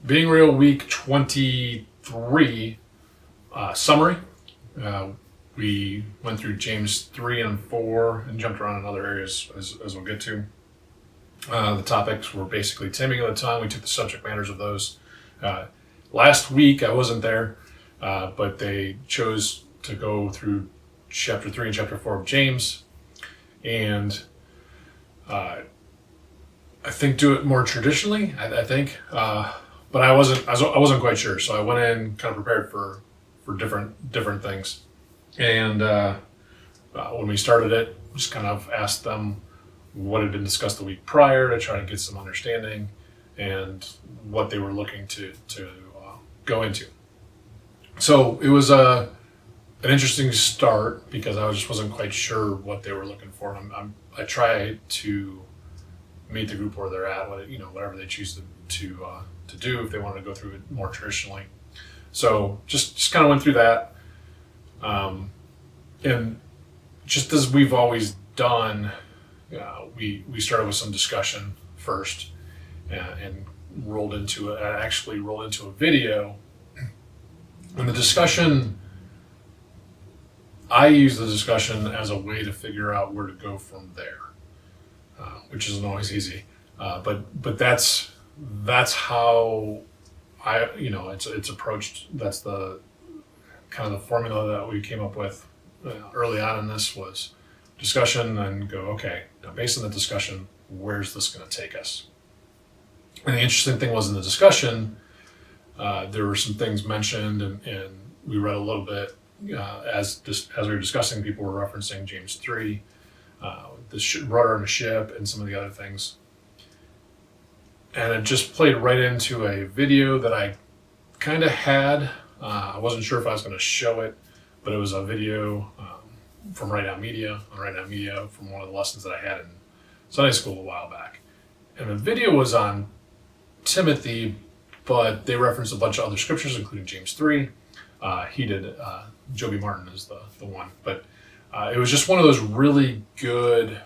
Being Real Week 23 summary. We went through James 3 and 4 and jumped around in other areas as we'll get to. The topics were basically taming of the tongue. We took the subject matters of those. Last week I wasn't there, but they chose to go through chapter 3 and chapter 4 of James, and I think do it more traditionally. I think, but I wasn't quite sure, so I went in kind of prepared for different things, and when we started it, just kind of asked them what had been discussed the week prior to try to get some understanding and what they were looking to go into. So it was an interesting start because I just wasn't quite sure what they were looking for. I try to meet the group where they're at, whatever they choose to do if they want to go through it more traditionally. So just kind of went through that, and just as we've always done, we started with some discussion first, and rolled into a video. And the discussion, I use the discussion as a way to figure out where to go from there, which isn't always easy. But that's how it's approached. That's the kind of the formula that we came up with early on in this was discussion, and go, okay, now based on the discussion, where's this going to take us? And the interesting thing was in the discussion, there were some things mentioned, and we read a little bit as we were discussing. People were referencing James 3, the rudder on a ship, and some of the other things. And it just played right into a video that I kind of had. I wasn't sure if I was going to show it, but it was a video from Right Now Media, from one of the lessons that I had in Sunday school a while back. And the video was on Timothy, but they referenced a bunch of other scriptures, including James 3. He did, Joby Martin is the one. But it was just one of those really good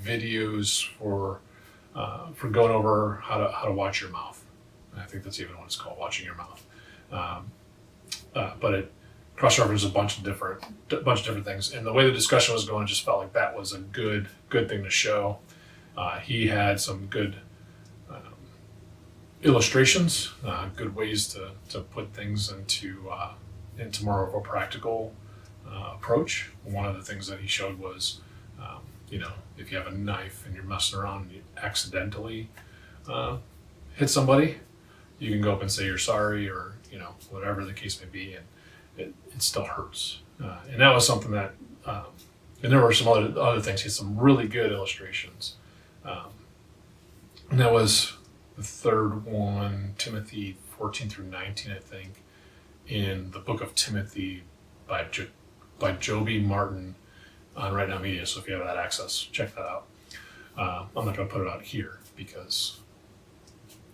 videos for going over how to watch your mouth. I think that's even what it's called, watching your mouth. But it cross-referenced a bunch of different things. And the way the discussion was going, I just felt like that was a good thing to show. He had some good illustrations, good ways to put things into more of a practical approach. One of the things that he showed was, if you have a knife and you're messing around and you accidentally hit somebody, you can go up and say you're sorry, or whatever the case may be, and it still hurts. And that was something that, and there were some other things. He had some really good illustrations, and that was the third one, Timothy 14 through 19, I think, in the book of Timothy by Joby Martin on Right Now Media. So if you have that access, check that out. I'm not going to put it out here because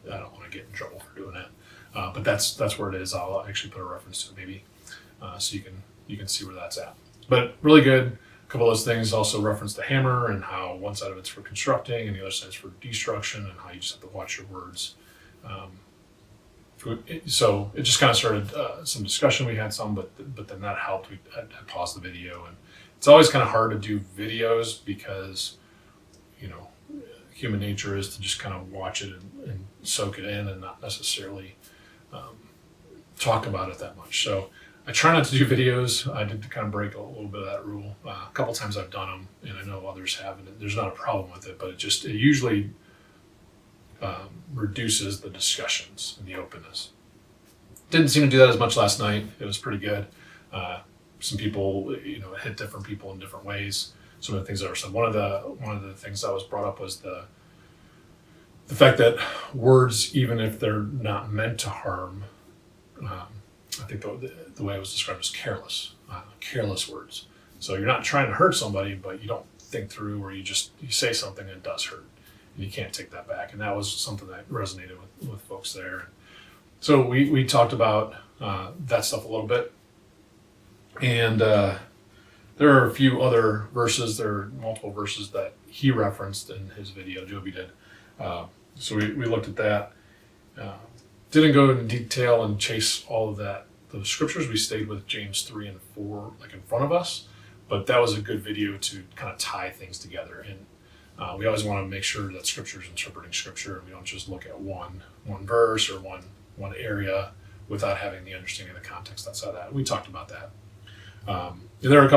I don't want to get in trouble for doing that. But that's where it is. I'll actually put a reference to it maybe, so you can see where that's at. But really good. A couple of those things also reference the hammer and how one side of it's for constructing and the other side is for destruction, and how you just have to watch your words. So it just kind of started some discussion. We had some, but then that helped. I paused the video, and it's always kind of hard to do videos because human nature is to just kind of watch it and soak it in and not necessarily talk about it that much. So I try not to do videos. I did kind of break a little bit of that rule. A couple times I've done them, and I know others haven't. And there's not a problem with it, but it usually reduces the discussions and the openness. Didn't seem to do that as much last night. It was pretty good. Some people, hit different people in different ways. Some of the things that were said. One of the things that was brought up was the fact that words, even if they're not meant to harm, I think the way it was described was careless words. So you're not trying to hurt somebody, but you don't think through, or you say something and it does hurt, and you can't take that back. And that was something that resonated with folks there. So we talked about that stuff a little bit, and there are a few other verses. There are multiple verses that he referenced in his video. Joby did. So we looked at that. didn't go in detail and chase all of those scriptures. We stayed with James 3 and 4 like in front of us, but that was a good video to kind of tie things together. And we always want to make sure that Scripture is interpreting Scripture, and we don't just look at one verse or one area without having the understanding of the context outside that. We talked about that. There are a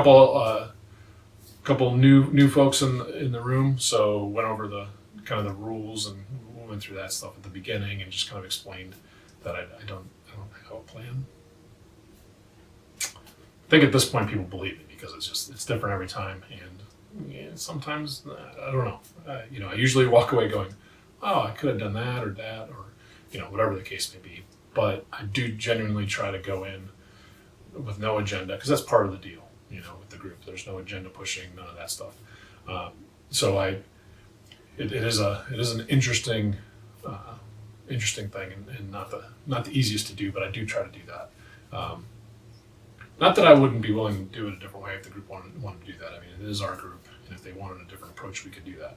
couple new folks in the room, so went over the kind of the rules, and we went through that stuff at the beginning and just kind of explained that I don't have a plan. I think at this point people believe it because it's different every time, and sometimes I don't know. I usually walk away going, "Oh, I could have done that or whatever the case may be." But I do genuinely try to go in with no agenda, because that's part of the deal. With the group, there's no agenda pushing, none of that stuff. So it is an interesting thing, and not the easiest to do, but I do try to do that. Not that I wouldn't be willing to do it a different way if the group wanted to do that. I mean, it is our group, and if they wanted a different approach, we could do that.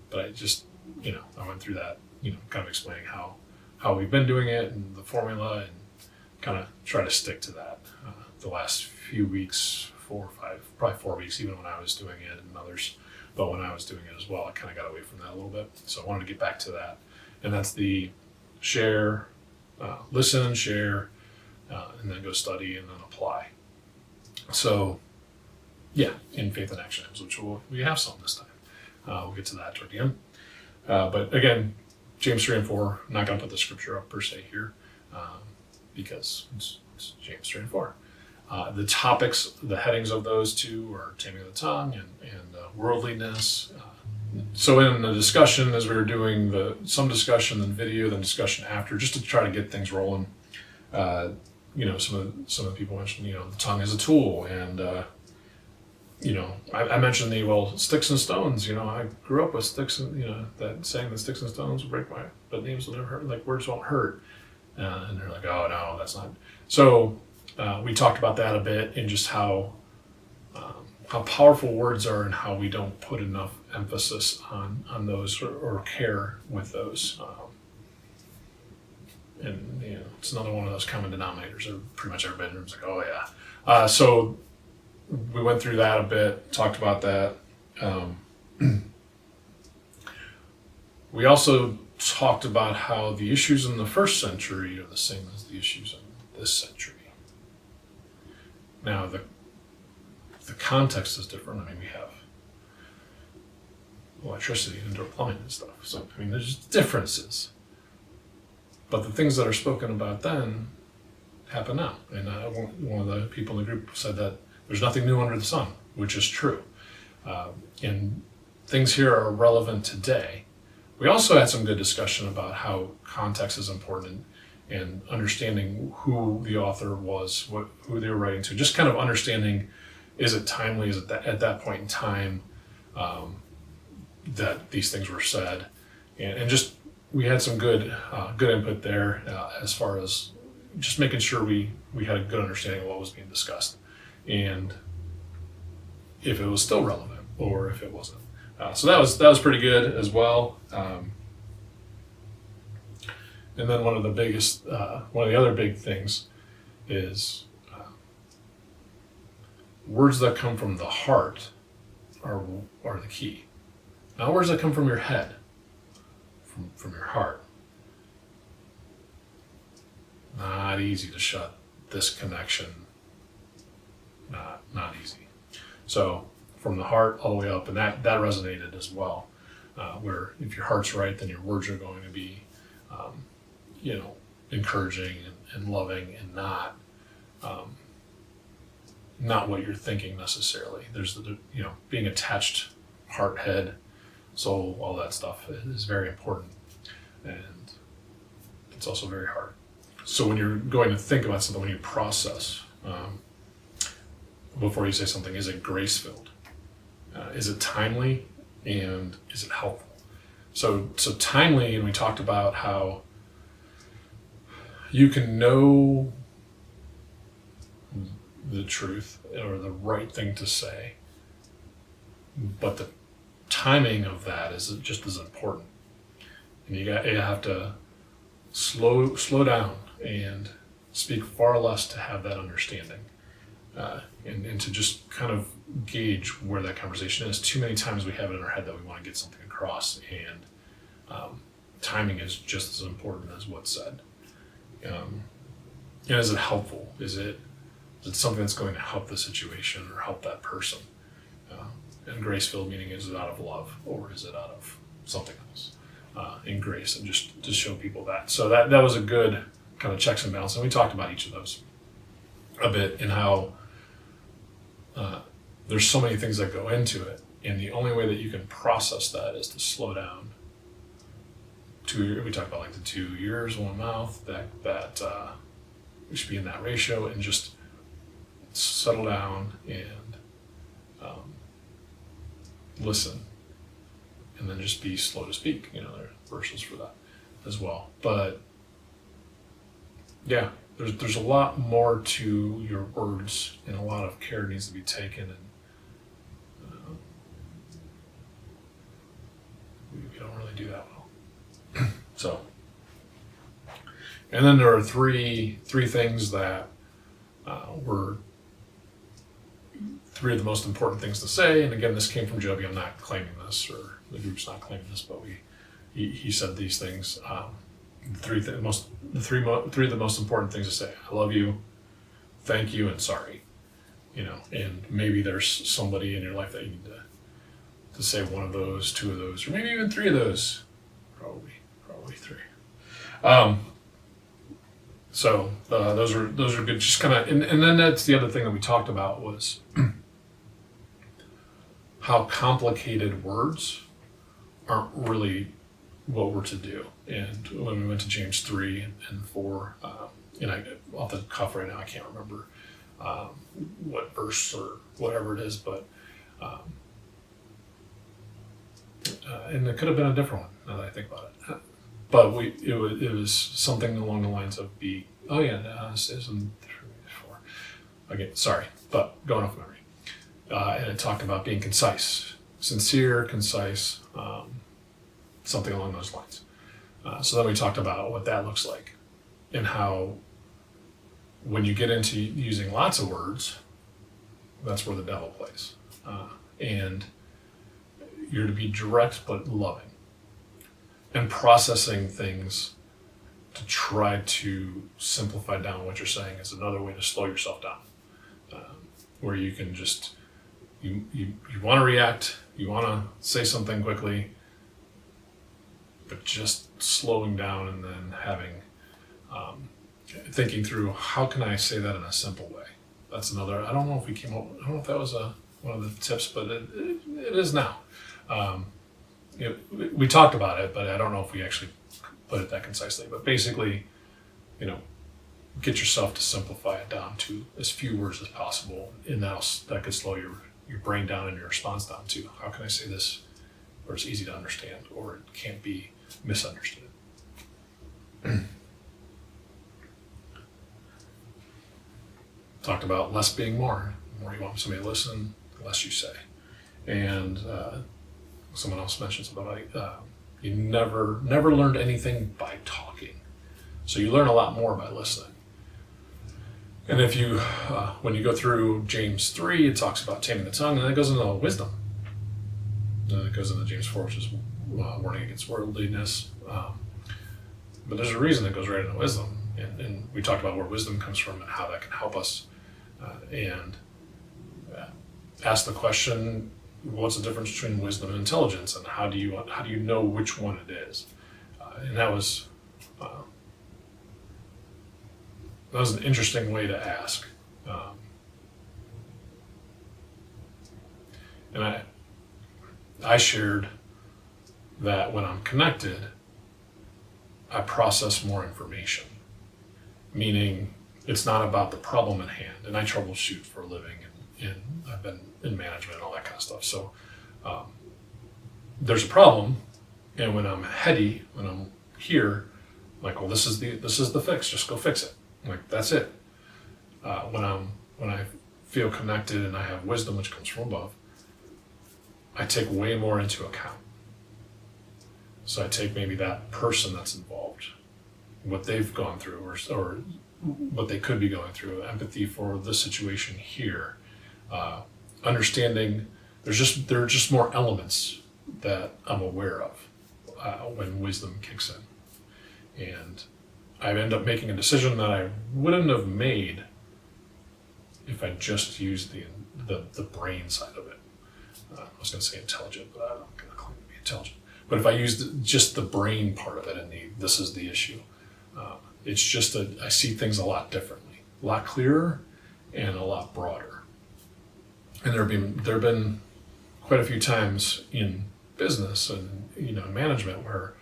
But I just, I went through that, kind of explaining how we've been doing it and the formula, and kind of try to stick to that. The last few weeks, 4 or 5, probably 4 weeks, even when I was doing it and others, but when I was doing it as well, I kind of got away from that a little bit. So I wanted to get back to that. And that's the share, listen, share, and then go study and then apply. So yeah, in faith and action items, which we have some this time. We'll get to that toward the end. But again, James 3 and 4, I'm not going to put the scripture up per se here, because it's James 3 and 4. The topics, the headings of those two are taming of the tongue and worldliness. So in the discussion, as we were doing some discussion, then video, then discussion after, just to try to get things rolling, some of the people mentioned, the tongue is a tool, and I mentioned sticks and stones. I grew up with sticks, and that saying that sticks and stones will break but names will never hurt. Like, words won't hurt, and they're like, oh no, that's not. So we talked about that a bit, and just how powerful words are, and how we don't put enough emphasis on those or care with those. And it's another one of those common denominators of pretty much every bedroom's like, oh yeah. So we went through that a bit, talked about that. We also talked about how the issues in the first century are the same as the issues in this century. Now the context is different. I mean, we have electricity, indoor plumbing and stuff. So I mean, there's differences. But the things that are spoken about then happen now. And one of the people in the group said that there's nothing new under the sun, which is true. And things here are relevant today. We also had some good discussion about how context is important, and understanding who the author was, who they were writing to. Just kind of understanding, is it timely? Is it at that point in time that these things were said? And just, we had some good input there as far as just making sure we had a good understanding of what was being discussed, and if it was still relevant or if it wasn't. So that was pretty good as well. And then one of the other big things is words that come from the heart are the key. Not words that come from your head, from your heart. Not easy to shut this connection. Not easy. So from the heart all the way up, and that resonated as well. Where if your heart's right, then your words are going to be, encouraging and loving, and not what you're thinking necessarily. There's being attached, heart, head, soul, all that stuff is very important, and it's also very hard. So when you're going to think about something, when you process, before you say something, is it grace-filled? Is it timely? And is it helpful? So timely, and we talked about how you can know the truth or the right thing to say, but the timing of that is just as important. And you have to slow down and speak far less to have that understanding, and to just kind of gauge where that conversation is. Too many times we have it in our head that we want to get something across, and timing is just as important as what's said. And is it helpful? Is it something that's going to help the situation or help that person? And grace-filled meaning, is it out of love or is it out of something else? In grace, and just to show people that. So that was a good kind of checks and balances. And we talked about each of those a bit, and how there's so many things that go into it, and the only way that you can process that is to slow down. We talked about like the 2 ears, one mouth. That we should be in that ratio, and just settle down and listen, and then just be slow to speak. There are verses for that as well. But yeah, there's a lot more to your words, and a lot of care needs to be taken, and we don't really do that well. So, and then there are three things that were three of the most important things to say. And again, this came from Joby. I'm not claiming this, or the group's not claiming this, but he said these things. Three of the most important things to say: I love you, thank you, and sorry. And maybe there's somebody in your life that you need to say one of those, two of those, or maybe even three of those. Probably three. So those are good. Just kind of, and then that's the other thing that we talked about was how complicated words aren't really what we're to do. And when we went to James 3 and 4, and I off the cuff right now I can't remember what verse or whatever it is, but and it could have been a different one now that I think about it. But it was something along the lines of this isn't 3, 4. Again, sorry, but going off memory. And it talked about being concise, sincere, concise, something along those lines. So then we talked about what that looks like, and how when you get into using lots of words, that's where the devil plays. And you're to be direct but loving, and processing things to try to simplify down what you're saying is another way to slow yourself down, where you can just, you want to react, you want to say something quickly, but just slowing down and then having, thinking through, how can I say that in a simple way? That's another, I don't know if that was one of the tips, but it is now. We talked about it, but I don't know if we actually put it that concisely. But basically, get yourself to simplify it down to as few words as possible, and that could slow your brain down and your response down to, how can I say this where it's easy to understand or it can't be misunderstood. Talked about less being more. The more you want somebody to listen, the less you say. And someone else mentioned something about you never learned anything by talking. So you learn a lot more by listening. And if you, when you go through James 3, it talks about taming the tongue, and then it goes into wisdom. And then it goes into James 4, which is warning against worldliness. But there's a reason it goes right into wisdom. And we talked about where wisdom comes from and how that can help us. And ask the question, what's the difference between wisdom and intelligence, and how do you know which one it is? And that was an interesting way to ask. And I shared that when I'm connected, I process more information, meaning it's not about the problem at hand. And I troubleshoot for a living, and I've been in management and all that kind of stuff. So there's a problem, and when I'm heady, when I'm here, I'm like, well, this is the fix. Just go fix it. I'm like, that's it. When I feel connected and I have wisdom, which comes from above, I take way more into account. So I take maybe that person that's involved. what they've gone through, or what they could be going through, empathy for the situation here, understanding there are just more elements that I'm aware of when wisdom kicks in. And I end up making a decision that I wouldn't have made if I just used the brain side of it. I was going to say intelligent, but I'm not going to claim to be intelligent. But if I used just the brain part of it and this is the issue, it's just I see things a lot differently, a lot clearer and a lot broader. And there have been quite a few times in business and management where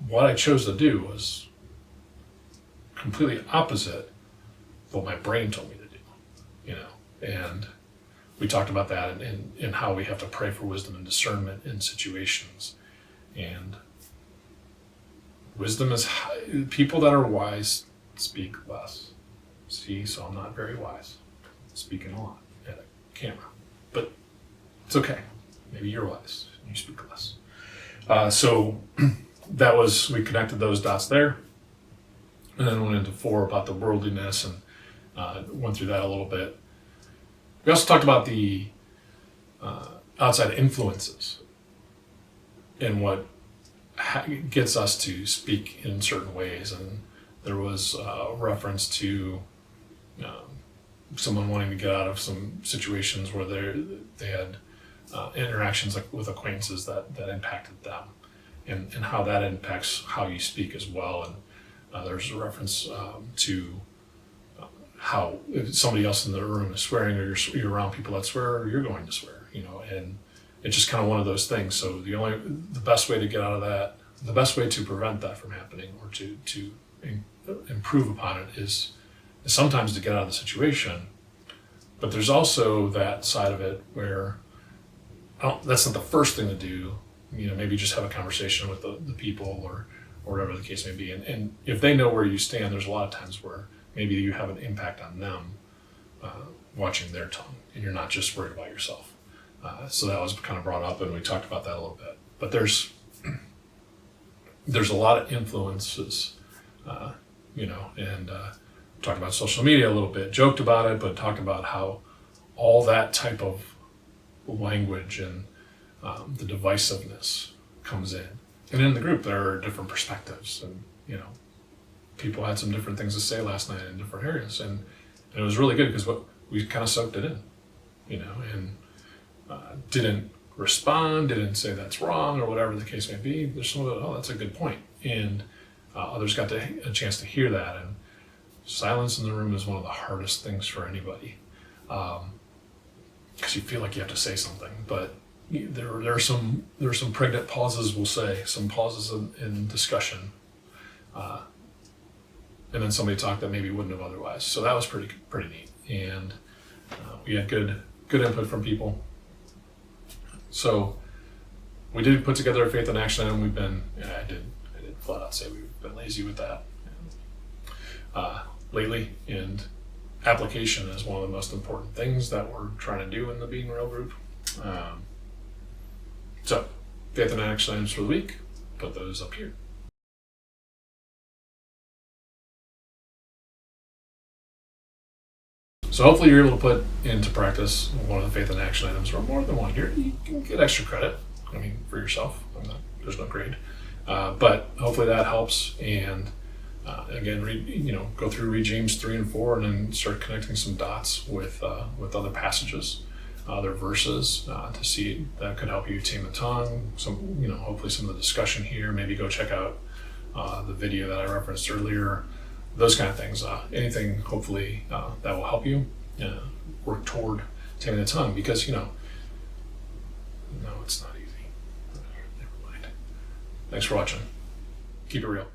what I chose to do was completely opposite what my brain told me to do, and we talked about that and how we have to pray for wisdom and discernment in situations. And wisdom is people that are wise speak less. See, so I'm not very wise, speaking a lot at a camera, but it's okay. Maybe you're wise, you speak less. So we connected those dots there, and then went into 4 about the worldliness and went through that a little bit. We also talked about the outside influences and what gets us to speak in certain ways. And there was a reference to someone wanting to get out of some situations where they had interactions with acquaintances that impacted them, and how that impacts how you speak as well. And there's a reference to how if somebody else in the room is swearing, or you're around people that swear, you're going to swear, and it's just kind of one of those things. So the best way to get out of that, the best way to prevent that from happening, or to improve upon it, is sometimes to get out of the situation. But there's also that side of it where that's not the first thing to do. Maybe just have a conversation with the people or whatever the case may be. And if they know where you stand, there's a lot of times where maybe you have an impact on them watching their tongue, and you're not just worried about yourself. So that was kind of brought up, and we talked about that a little bit. But there's a lot of influences, and talked about social media a little bit, joked about it, but talked about how all that type of language and the divisiveness comes in. And in the group, there are different perspectives, and people had some different things to say last night in different areas, and it was really good because we kind of soaked it in, and didn't respond, didn't say that's wrong or whatever the case may be. There's some of it, oh, that's a good point, and others got a chance to hear that. And silence in the room is one of the hardest things for anybody, because you feel like you have to say something, but there are some pregnant pauses, we'll say, some pauses in discussion, and then somebody talked that maybe wouldn't have otherwise. So that was pretty neat, and we had good input from people. So we did put together a faith in action item. I did flat out say we've been lazy with that lately, and application is one of the most important things that we're trying to do in the Being Real group. So faith and action items for the week, put those up here. So hopefully you're able to put into practice one of the faith and action items, or more than one. You can get extra credit, for yourself. There's no grade. But hopefully that helps. And again, go through, read James 3 and 4, and then start connecting some dots with other passages, other verses, to see that could help you tame the tongue. Hopefully some of the discussion here. Maybe go check out the video that I referenced earlier. Those kind of things. Anything, hopefully, that will help you work toward taming the tongue, because no, it's not easy. Never mind. Thanks for watching. Keep it real.